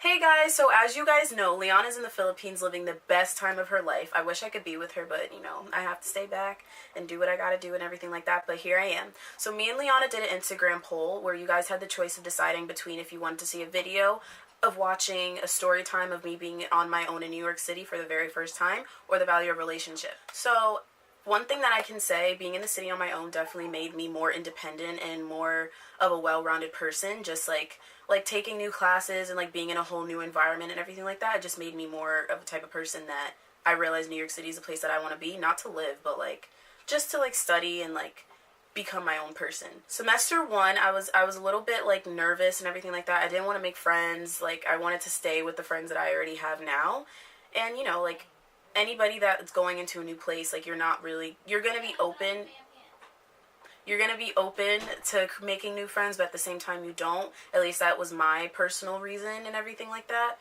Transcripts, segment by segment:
Hey guys, so as you guys know, Liana's in the Philippines living the best time of her life. I wish I could be with her, but you know, I have to stay back and do what I gotta do and everything like that, but here I am. So me and Liana did an Instagram poll where you guys had the choice of deciding between if you wanted to see a video of watching a story time of me being on my own in New York City for the very first time, or the value of relationship. So one thing that I can say, being in the city on my own definitely made me more independent and more of a well-rounded person. Just like taking new classes and like being in a whole new environment and everything like that, it just made me more of a type of person that I realized New York City is a place that I want to be, not to live, but like just to like study and like become my own person. Semester 1, I was a little bit like nervous and everything like that. I didn't want to make friends. Like I wanted to stay with the friends that I already have now. And you know, like anybody that's going into a new place, like you're gonna be open to making new friends, but at the same time you don't. At least that was my personal reason and everything like that.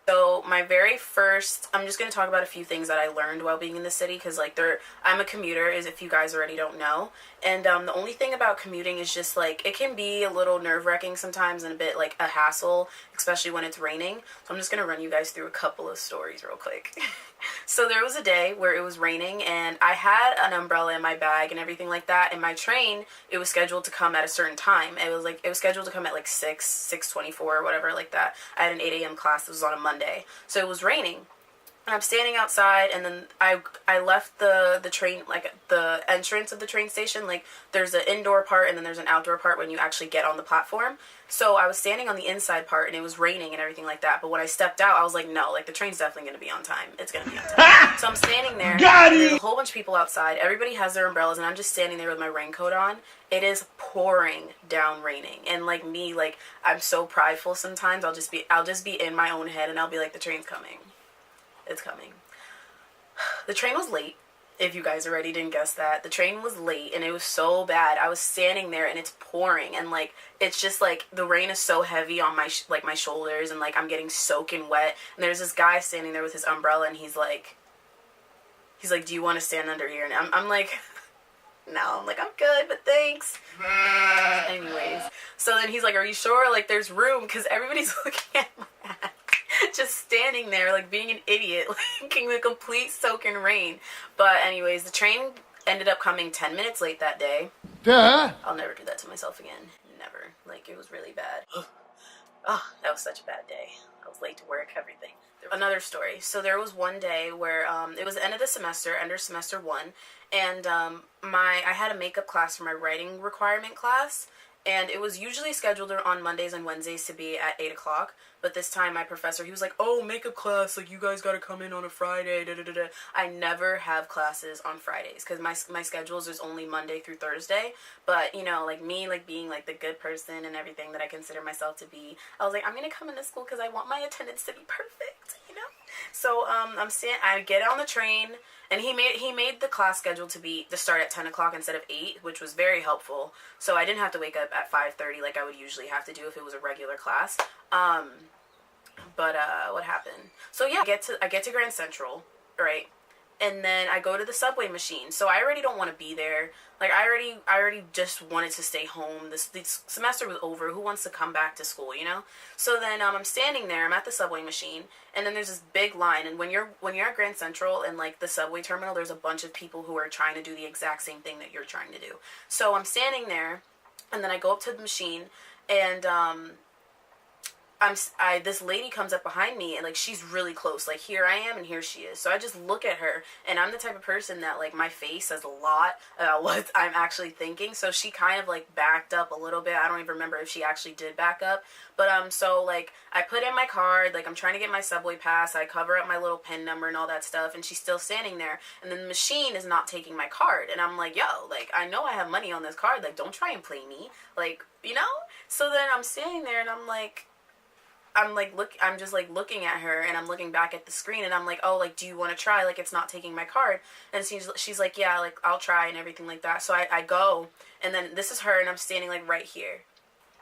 So my very first, I'm just going to talk about a few things that I learned while being in the city, because like I'm a commuter, as if you guys already don't know. And the only thing about commuting is just like, it can be a little nerve-wracking sometimes and a bit like a hassle, especially when it's raining. So I'm just going to run you guys through a couple of stories real quick. So there was a day where it was raining and I had an umbrella in my bag and everything like that, and my train, it was scheduled to come at a certain time. It was scheduled to come at like 6:24 or whatever like that. I had an 8 a.m. class. This was on a Monday. So it was raining. And I'm standing outside, and then I left the train, like the entrance of the train station, like there's an indoor part and then there's an outdoor part when you actually get on the platform. So I was standing on the inside part and it was raining and everything like that. But when I stepped out, I was like, no, like the train's definitely going to be on time. It's going to be on time. So I'm standing there. Got it! There's a whole bunch of people outside. Everybody has their umbrellas and I'm just standing there with my raincoat on. It is pouring down raining. And like me, like I'm so prideful sometimes. I'll just be in my own head and I'll be like, the train's coming. It's coming. The train was late, if you guys already didn't guess that. The train was late, and it was so bad. I was standing there, and it's pouring, and, like, it's just, like, the rain is so heavy on my, my shoulders, and, like, I'm getting soaking wet. And there's this guy standing there with his umbrella, and he's like, do you want to stand under here? And I'm like, no. I'm like, I'm good, but thanks. Anyways. So then he's like, are you sure? Like, there's room, because everybody's looking at my hat. Just standing there like being an idiot, like in the complete soaking rain. But anyways, the train ended up coming 10 minutes late that day. Duh. I'll never do that to myself again. Never. Like, it was really bad. Oh, that was such a bad day. I was late to work, everything. Another story. So there was one day where it was the end of the semester, end of semester 1, and I had a makeup class for my writing requirement class. And it was usually scheduled on Mondays and Wednesdays to be at 8 o'clock. But this time my professor, he was like, oh, makeup class, like, you guys gotta come in on a Friday, da-da-da-da. I never have classes on Fridays, because my schedules is only Monday through Thursday. But, you know, like, me, like, being, like, the good person and everything that I consider myself to be, I was like, I'm gonna come into school because I want my attendance to be perfect, you know? So, I get on the train, and he made the class schedule to start at 10 o'clock instead of 8, which was very helpful. So I didn't have to wake up at 5:30 like I would usually have to do if it was a regular class. But what happened? So yeah, I get to Grand Central, right? And then I go to the subway machine. So I already don't want to be there. Like, I already just wanted to stay home. This semester was over. Who wants to come back to school, you know? So then I'm standing there. I'm at the subway machine, and then there's this big line. And when you're at Grand Central and like the subway terminal, there's a bunch of people who are trying to do the exact same thing that you're trying to do. So I'm standing there, and then I go up to the machine, and this lady comes up behind me, and like she's really close. Like, here I am and here she is. So I just look at her, and I'm the type of person that like my face says a lot about what I'm actually thinking. So she kind of like backed up a little bit. I don't even remember if she actually did back up. But so like I put in my card, like I'm trying to get my subway pass. I cover up my little PIN number and all that stuff, and she's still standing there. And then the machine is not taking my card, and I'm like, yo, like I know I have money on this card. Like, don't try and play me, like, you know. So then I'm standing there, and I'm just like looking at her, and I'm looking back at the screen, and I'm like, oh, like, do you want to try? Like, it's not taking my card. And she's like, yeah, like, I'll try and everything like that. So I go, and then this is her, and I'm standing like right here.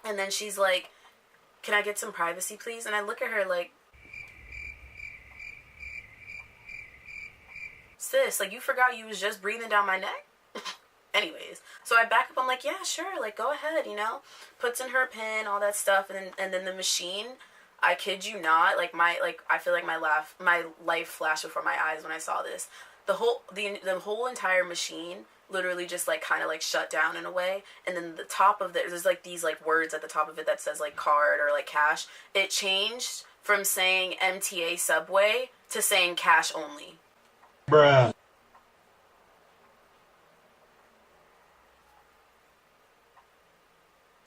And then she's like, can I get some privacy, please? And I look at her like, sis, like, you forgot you was just breathing down my neck? Anyways, so I back up. I'm like, yeah, sure, like, go ahead, you know. Puts in her pin, all that stuff, and then the machine. I kid you not, I feel like my life flashed before my eyes when I saw this. The whole entire machine literally just like kind of like shut down in a way, and then the top of it, there's like these like words at the top of it that says like card or like cash. It changed from saying MTA Subway to saying cash only. Bruh.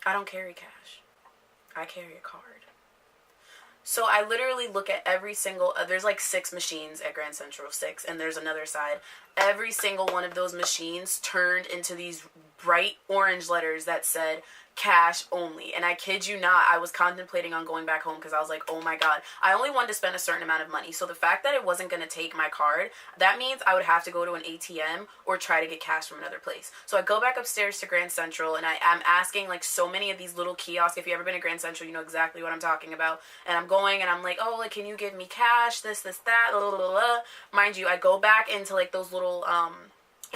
I don't carry cash. I carry a card. So I literally look at every single, there's like 6 machines at Grand Central, 6, and there's another side. Every single one of those machines turned into these bright orange letters that said cash only. And I kid you not, I was contemplating on going back home because I was like, oh my god, I only wanted to spend a certain amount of money. So the fact that it wasn't going to take my card, that means I would have to go to an ATM or try to get cash from another place. So I go back upstairs to Grand Central, and I am asking like so many of these little kiosks. If you've ever been to Grand Central, you know exactly what I'm talking about. And I'm going and I'm like, oh, like, can you give me cash, this, that, blah, blah, blah. Mind you, I go back into like those little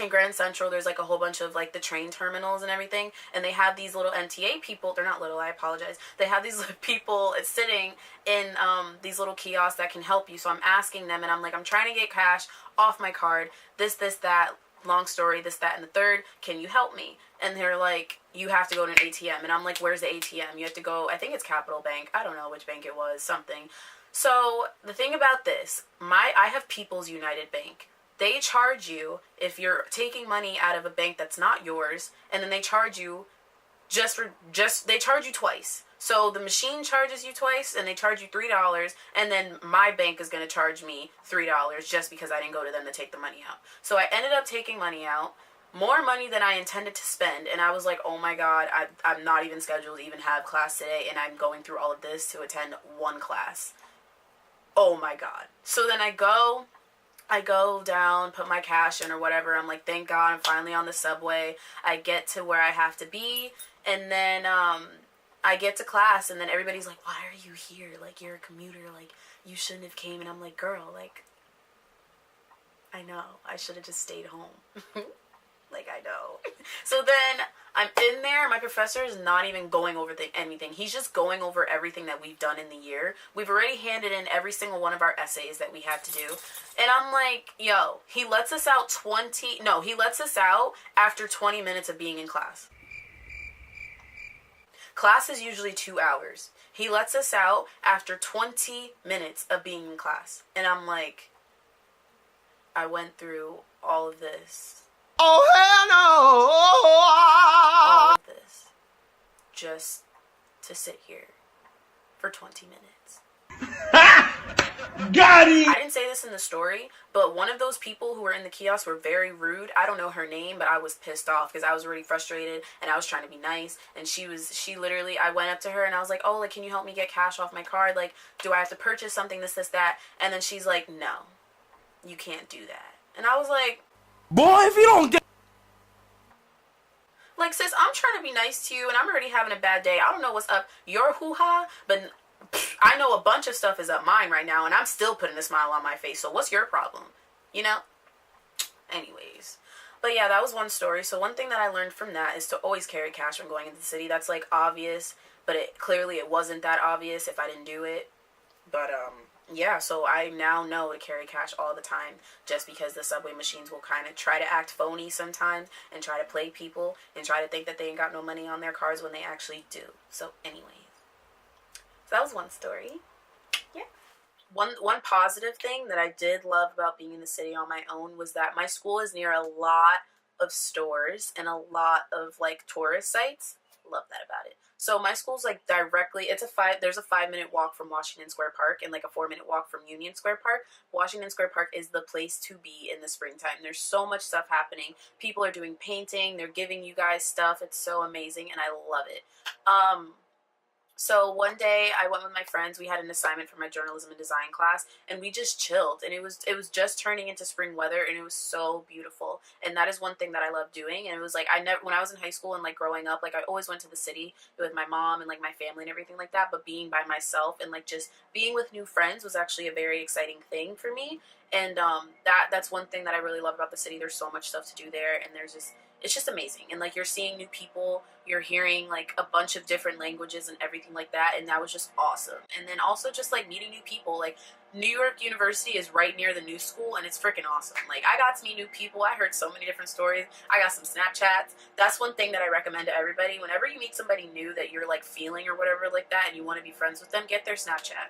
in Grand Central, there's like a whole bunch of like the train terminals and everything, and they have these little MTA people. They're not little, I apologize. They have these people sitting in these little kiosks that can help you. So I'm asking them, and I'm like, I'm trying to get cash off my card, this, that, long story, this, that, and the third, can you help me? And they're like, you have to go to an ATM. And I'm like, where's the ATM? You have to go, I think it's Capital Bank, I don't know which bank it was, something. So the thing about this, I have People's United Bank. They charge you if you're taking money out of a bank that's not yours, and then they charge you they charge you twice. So the machine charges you twice, and they charge you $3, and then my bank is going to charge me $3 just because I didn't go to them to take the money out. So I ended up taking money out, more money than I intended to spend, and I was like, oh my god, I'm not even scheduled to even have class today, and I'm going through all of this to attend one class. Oh my god. So then I go down, put my cash in or whatever. I'm like, thank God, I'm finally on the subway. I get to where I have to be, and then I get to class, and then everybody's like, why are you here? Like, you're a commuter. Like, you shouldn't have came. And I'm like, girl, like, I know. I should have just stayed home. Like, I know. So then I'm in there. My professor is not even going over anything. He's just going over everything that we've done in the year. We've already handed in every single one of our essays that we had to do. And I'm like, yo, he lets us out after 20 minutes of being in class. Class is usually 2 hours. He lets us out after 20 minutes of being in class. And I'm like, I went through all of this. Oh, hell no! All of this just to sit here for 20 minutes. Got it! I didn't say this in the story, but one of those people who were in the kiosk were very rude. I don't know her name, but I was pissed off because I was really frustrated, and I was trying to be nice, and she literally, I went up to her and I was like, oh, like, can you help me get cash off my card? Like, do I have to purchase something, this, that? And then she's like, no, you can't do that. And I was like, boy, if you don't get... Like, sis, I'm trying to be nice to you, and I'm already having a bad day. I don't know what's up your hoo-ha, but I know a bunch of stuff is up mine right now, and I'm still putting a smile on my face, so what's your problem? You know? Anyways. But yeah, that was one story. So one thing that I learned from that is to always carry cash when going into the city. That's, like, obvious, but clearly it wasn't that obvious if I didn't do it. But, yeah, so I now know to carry cash all the time, just because the subway machines will kind of try to act phony sometimes and try to play people and try to think that they ain't got no money on their cards when they actually do. So anyways, so that was one story. Yeah. One positive thing that I did love about being in the city on my own was that my school is near a lot of stores and a lot of like tourist sites. Love that about it. So my school's like directly, there's a 5-minute walk from Washington Square Park and like a 4-minute walk from Union Square Park. Washington Square Park is the place to be in the springtime. There's so much stuff happening. People are doing painting. They're giving you guys stuff. It's so amazing and I love it. So one day I went with my friends. We had an assignment for my journalism and design class, and we just chilled. And it was just turning into spring weather, and it was so beautiful. And that is one thing that I love doing. And it was like I never when I was in high school and like growing up, like I always went to the city with my mom and like my family and everything like that. But being by myself and like just being with new friends was actually a very exciting thing for me. And that's one thing that I really love about the city. There's so much stuff to do there, and it's just amazing. And like you're seeing new people, you're hearing like a bunch of different languages and everything like that, and that was just awesome. And then also just like meeting new people. Like New York University is right near the new school, and it's freaking awesome. Like I got to meet new people. I heard so many different stories. I got some Snapchats. That's one thing that I recommend to everybody. Whenever you meet somebody new that you're like feeling or whatever like that, and you want to be friends with them, get their Snapchat,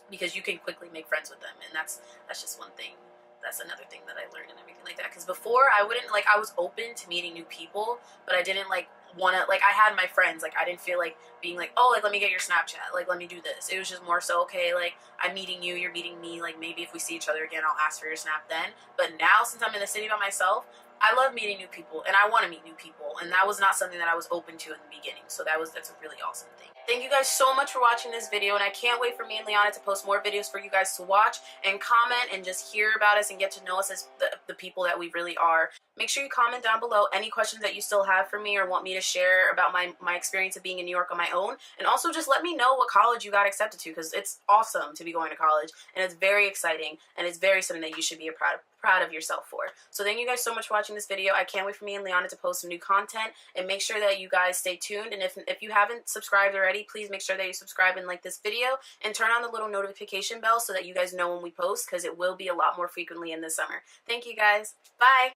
because you can quickly make friends with them. And that's just one thing. That's another thing that I learned and everything like that. Because before I wouldn't like I was open to meeting new people, but I didn't like want to like I had my friends. Like I didn't feel like being like, oh, like let me get your Snapchat, like let me do this. It was just more so, okay, like I'm meeting you, you're meeting me, like maybe if we see each other again I'll ask for your snap then. But now since I'm in the city by myself, I love meeting new people, and I want to meet new people, and that was not something that I was open to in the beginning. So that's a really awesome thing. Thank you guys so much for watching this video, and I can't wait for me and Liana to post more videos for you guys to watch and comment and just hear about us and get to know us as the people that we really are. Make sure you comment down below any questions that you still have for me or want me to share about my experience of being in New York on my own. And also just let me know what college you got accepted to, because it's awesome to be going to college, and it's very exciting, and it's very something that you should be proud of yourself for. So thank you guys so much for watching this video. I can't wait for me and Liana to post some new content, and make sure that you guys stay tuned. And if you haven't subscribed already, please make sure that you subscribe and like this video and turn on the little notification bell so that you guys know when we post, because it will be a lot more frequently in the summer. Thank you guys. Bye.